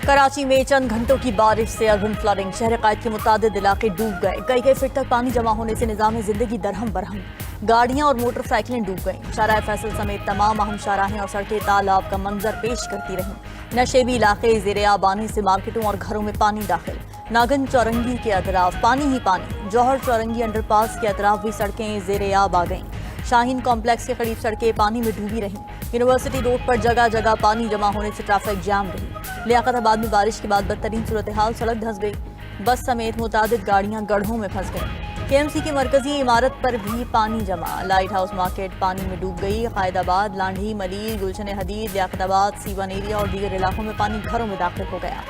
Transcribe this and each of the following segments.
कराची में चंद घंटों की बारिश से अर्बन फ्लडिंग, शहर कायद के मुतादिद इलाके डूब गए। कई फीट तक पानी जमा होने से निजाम जिंदगी दरहम बरहम। गाड़ियां और मोटरसाइकिलें डूब गईं। शाहराह फैसल समेत तमाम अहम शाहराहें और सड़कें तालाब का मंजर पेश करती रहीं। नशेबी इलाके ज़ेरे आब आने से मार्केटों और घरों में पानी दाखिल। नागन चौरंगी के अतराफ पानी ही पानी। जौहर चौरंगी अंडरपास के अतराफ भी सड़कें ज़ेरे आब आ गईं। शाहीन कॉम्प्लेक्स के करीब सड़कें पानी में डूबी रहीं। यूनिवर्सिटी रोड पर जगह जगह पानी जमा होने से ट्रैफिक जाम रही। लियाकताबाद में बारिश के बाद बदतरीन सूरत हाल, सड़क धंस गई। बस समेत मुतादिद गाड़ियां गड्ढों में फंस गईं। केएमसी की मरकजी इमारत पर भी पानी जमा। लाइट हाउस मार्केट पानी में डूब गई। कायदाबाद, लांढी, मलीर, गुलशन हदीद, लियाकताबाद, सीवन एरिया और दीगर इलाकों में पानी घरों में दाखिल हो गया।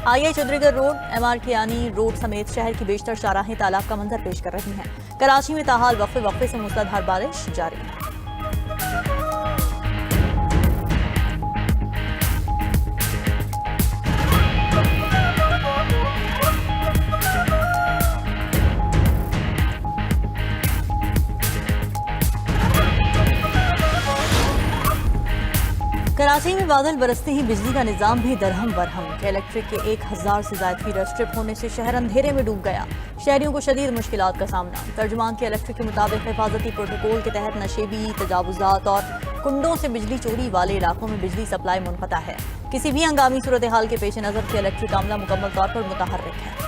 आई चौधरीगढ़ रोड, MR कियानी रोड समेत शहर की बेशतर शाहराहें तालाब का मंजर पेश कर रही हैं। कराची में ताहाल वक्फे वक्फे से मूसलाधार बारिश जारी है। कराची में बादल बरसते ही बिजली का निजाम भी दरहम बरहम। इलेक्ट्रिक के 1000 से ज्यादा फीडर स्ट्रिप होने से शहर अंधेरे में डूब गया। शहरियों को शदीद मुश्किलात का सामना। तर्जुमान के इलेक्ट्रिक के मुताबिक हिफाजती प्रोटोकॉल के तहत नशेबी, तजावुजात और कुंडों से बिजली चोरी वाले इलाकों में बिजली सप्लाई मुनक़ता है। किसी भी हंगामी सूरत हाल के पेश नज़र के इलेक्ट्रिक अमला मुकम्मल तौर पर मुतहर्रिक है।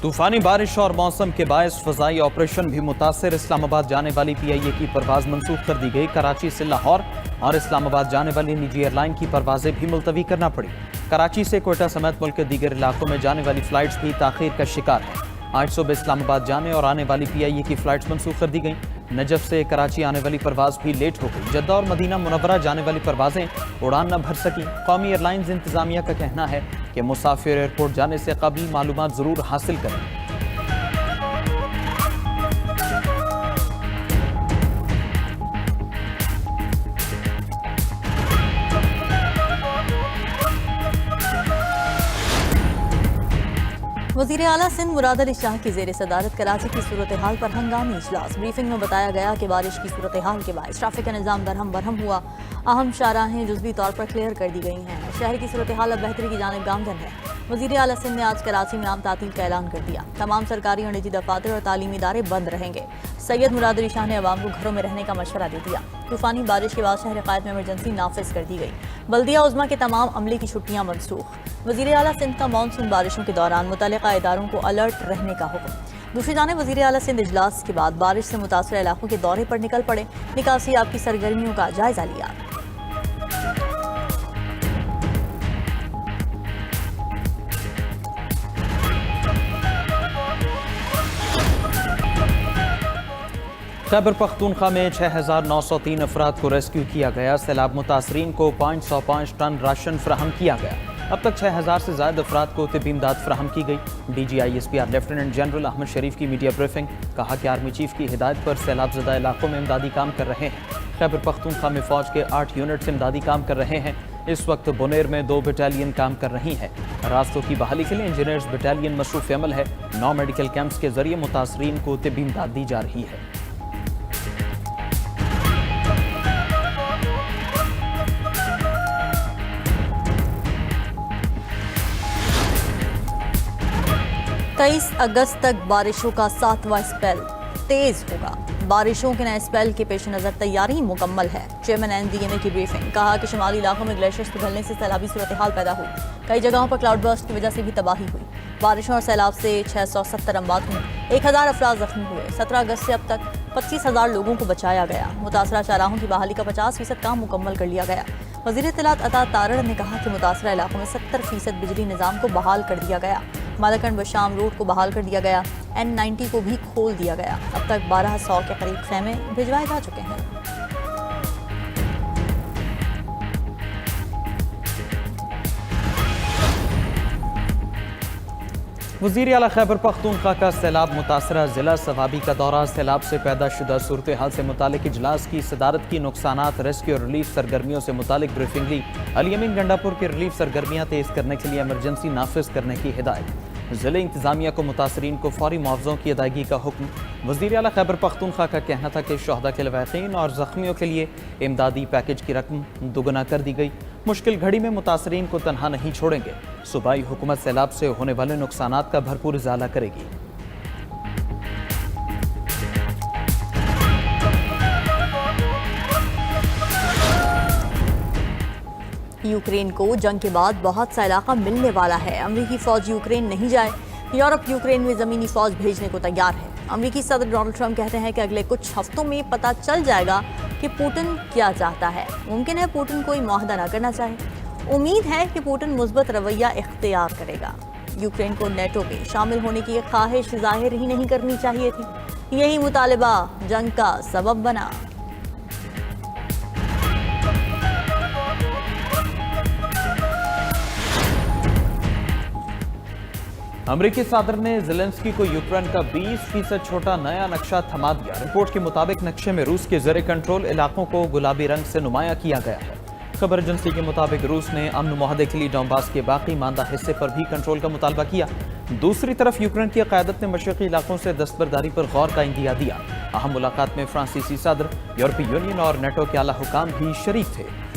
तूफानी बारिश और मौसम के बायस फजाई ऑपरेशन भी मुतासर। इस्लामाबाद जाने वाली PIA की परवाज मंसूख कर दी गई। कराची से लाहौर और इस्लामाबाद जाने वाली निजी एयरलाइन की परवाजें भी मुलतवी करना पड़ी। कराची से कोयटा समेत मुल्क के दीगर इलाकों में जाने वाली फ्लाइट्स भी ताखीर का शिकार हैं। आज सुबह इस्लामाबाद जाने और आने वाली PIA की फ्लाइट्स मंसूख कर दी गई। नजफ से कराची आने वाली परवाज भी लेट हो गई। जद्दा और मदीना मुनव्वरा जाने वाली परवाजें उड़ान न भर सकी। कौमी एयरलाइंस इंतजामिया का कहना है कि मुसाफिर एयरपोर्ट जाने से कबल मालूमात जरूर हासिल करें। वज़ीर आला सिंध मुराद अली शाह की ज़ेर सदारत कराची की सूरत हाल पर हंगामी इजलास। ब्रीफिंग में बताया गया कि बारिश की सूरत हाल के बाद ट्रैफिक का निज़ाम दरहम बरहम हुआ। अहम शाहराहें जुज़वी तौर पर क्लियर कर दी गई हैं। शहर की सूरत हाल अब बेहतरी की जानिब गामजन है। वज़ीर आला सिंध ने आज कराची में आम तातील का ऐलान कर दिया। तमाम सरकारी और निजी दफातर और तालीमी इदारे बंद रहेंगे। सैयद मुराद अली शाह ने अवाम को घरों में रहने का मशवरा दे दिया। तूफानी बारिश के बाद शहर कायद में इमरजेंसी नाफिज कर दी गई। बल्दिया उज़्मा के तमाम अमले की छुट्टियां मनसूख। वज़ीर आला सिंध का मानसून बारिशों के दौरान मुतल्लिका इदारों को अलर्ट रहने का हुक्म। दूसरी जानिब वज़ीर आला सिंध इजलास के बाद बारिश से मुतासर इलाकों के दौरे पर निकल पड़े। निकासी आपकी सरगर्मियों का जायजा लिया। खैबर पख्तूनख्वा में 6903 अफराद को रेस्क्यू किया गया। सैलाब मुतासरीन को 505 टन राशन फराहम किया गया। अब तक 6000 से ज्यादा अफराद को तिब्बी इमदाद फराहम की गई। DGISPR लेफ्टिनेंट जनरल अहमद शरीफ की मीडिया ब्रीफिंग। कहा कि आर्मी चीफ की हिदायत पर सैलाबजदा इलाकों में इमदादी काम कर रहे हैं। खैबर पख्तूनख्वा में फौज के 8 यूनिट्स इमदादी काम कर रहे हैं। इस वक्त बुनेर में 2 बटालियन काम कर रही हैं। रास्तों की बहाली के लिए इंजीनियर्स बटालियन मसरूफ अमल है। 9 मेडिकल कैंप्स के जरिए मुतासरीन को तिब्बी इमदाद दी जा रही है। तेईस अगस्त तक बारिशों का 7वां स्पेल तेज होगा। बारिशों के नए स्पेल के पेश नज़र तैयारी मुकम्मल है। चेयरमैन NDMA की ब्रीफिंग। कहा कि शुमाली इलाकों में ग्लेशियर्स पिघलने से सैलाबी सूरत हाल पैदा हुई। कई जगहों पर क्लाउड बर्स्ट की वजह से भी तबाही हुई। बारिशों और सैलाब से 670 अमवात हुए। 1000 अफराद जख्मी हुए। 17 अगस्त से अब तक 25,000 लोगों को बचाया गया। मुतासरा शाहराहों की बहाली का 50% काम मुकम्मल कर लिया गया। वज़ीर इत्तलात अता तारड़ ने कहा कि मुतासरा इलाकों में 70% बिजली निज़ाम को बहाल कर दिया गया। मालाकंड व शाम रोड को बहाल कर दिया गया। N90 को भी खोल दिया गया। अब तक 1200 के करीब खैमे भिजवाए जा चुके हैं। वज़ीर आला खैबर पख्तूनख्वा का सैलाब मुतासरा जिला सवाबी का दौरा। सैलाब से पैदा शुदा सूरत हाल से मुतालिक इजलास की सदारत की। नुकसानात, रेस्क्यू और रिलीफ सरगर्मियों से मुतालिक ब्रीफिंग ली। अली अमीन गंडापुर की रिलीफ सरगर्मियाँ तेज करने के लिए इमरजेंसी नाफिज करने की हिदायत। जिले इंतजामिया को मुतासरीन को फौरी मुआवजों की अदायगी का हुक्म। वज़ीर आला खैबर पख्तूनख्वा का कहना था कि शहदा के लवाक़ीन और ज़ख्मियों के लिए इमदादी पैकेज की रकम दोगुना कर दी गई। मुश्किल घड़ी में मुतासरीन को तनहा नहीं छोड़ेंगे। सूबाई हुकूमत सैलाब से होने वाले नुकसानात का भरपूर इजाला करेगी। यूक्रेन को जंग के बाद बहुत सा इलाका मिलने वाला है। अमरीकी फौज यूक्रेन नहीं जाए, यूरोप यूक्रेन में ज़मीनी फौज भेजने को तैयार है। अमरीकी सदर डोनाल्ड ट्रंप कहते हैं कि अगले कुछ हफ्तों में पता चल जाएगा कि पुतिन क्या चाहता है। मुमकिन है पुतिन कोई मुआहदा न करना चाहे। उम्मीद है कि पुतिन मुस्बत रवैया इख्तियार करेगा। यूक्रेन को नेटो में शामिल होने की ख्वाहिश जाहिर ही नहीं करनी चाहिए थी। यही मुतालिबा जंग का सबब बना। अमरीकी सदर ने ज़ेलेंस्की को यूक्रेन का 20% छोटा नया नक्शा थमा दिया। रिपोर्ट के मुताबिक नक्शे में रूस के ज़ेरे कंट्रोल इलाकों को गुलाबी रंग से नुमाया किया गया है। खबर एजेंसी के मुताबिक रूस ने अमन मुआहदे के लिए डोंबास के बाकी मांदा हिस्से पर भी कंट्रोल का मुतालबा किया। दूसरी तरफ यूक्रेन की क़यादत ने मशरक़ी इलाकों से दस्तबरदारी पर गौर का इंदिया दिया। अहम मुलाकात में फ्रांसीसी सदर, यूरोपीय यूनियन और नेटो के आला हुकाम भी शरीक थे।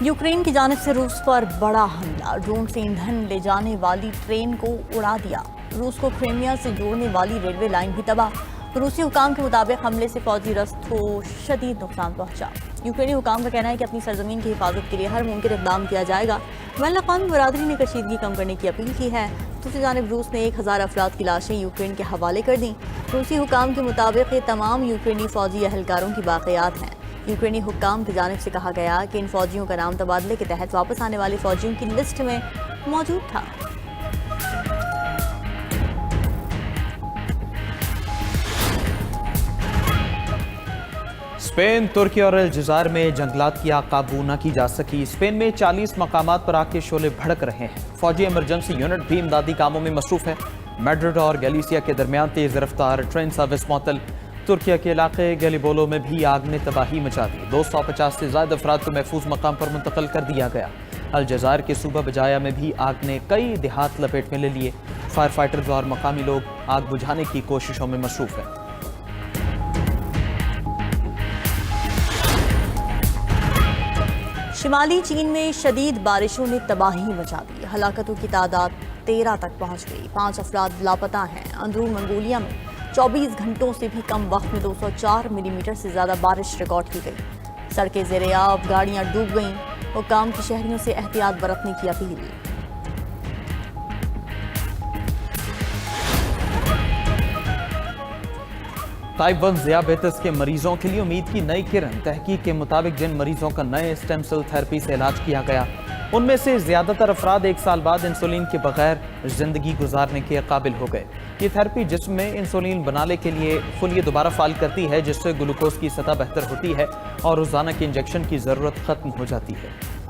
यूक्रेन की जानिब से रूस पर बड़ा हमला। ड्रोन से ईंधन ले जाने वाली ट्रेन को उड़ा दिया। रूस को क्रीमिया से जोड़ने वाली रेलवे लाइन भी तबाह। रूसी हुकाम के मुताबिक हमले से फौजी रस्त को शदीद नुकसान पहुंचा। यूक्रेनी हुकाम का कहना है कि अपनी सरजमीन की हिफाजत के लिए हर मुमकिन इक़दाम किया जाएगा। बैनुल अक़वामी बरादरी ने कशीदगी कम करने की अपील की है। दूसरी जानिब रूस ने 1000 अफराद की लाशें यूक्रेन के हवाले कर दी। रूसी हुकाम के मुताबिक ये तमाम यूक्रेनी फौजी अहलकारों की बाक़ियात हैं। यूक्रेनी हुक्काम की जानिब से कहा गया कि इन फौजियों का नाम तबादले के तहत वापस आने वाले फौजियों की लिस्ट में मौजूद था। स्पेन, तुर्की और अलजज़ायर में जंगलात की आग काबू न की जा सकी। स्पेन में 40 मकामात पर आग के शोले भड़क रहे हैं। फौजी इमरजेंसी यूनिट भी इमदादी कामों में मसरूफ है। मैड्रिड और गैलिसिया के दरमियान तेज रफ्तार ट्रेन सर्विस मुअत्तल। तुर्किया के इलाके गैलिबोलो में भी आग ने तबाही मचा दी। 250 से ज़्यादा अफराद को महफूज मकाम पर मुंतकिल कर दिया गया। अलजज़ायर के सूबा बजाया में भी आग ने कई देहात लपेट में ले लिए। फायर फाइटर्स और मकामी लोग आग बुझाने की कोशिशों में मसरूफ हैं। शिमाली चीन में शदीद बारिशों ने तबाही मचा दी। हलाकतों की तादाद 13 तक पहुंच गई। 5 अफराद लापता हैं। अंदरून मंगोलिया में 24 घंटों से भी कम वक्त में 204 मिलीमीटर से ज़्यादा बारिश रिकॉर्ड की गई। सड़कें ज़ेरे-आब, गाड़ियाँ डूब गईं। हुक्काम की शहरियों से एहतियात बरतने की अपील। टाइप 1 ज़ियाबेतिस के मरीजों के लिए उम्मीद की नई किरण। तहकीक के मुताबिक जिन मरीजों का नए स्टेम सेल थेरेपी से इलाज किया गया, उनमें से ज़्यादातर अफराद 1 साल बाद इंसुलिन के बगैर ज़िंदगी गुजारने के काबिल हो गए। ये थेरेपी जिस्म में इंसुलिन बनाने के लिए खुलिये दोबारा फाल करती है, जिससे ग्लूकोज की सतह बेहतर होती है और रोज़ाना के इंजेक्शन की ज़रूरत ख़त्म हो जाती है।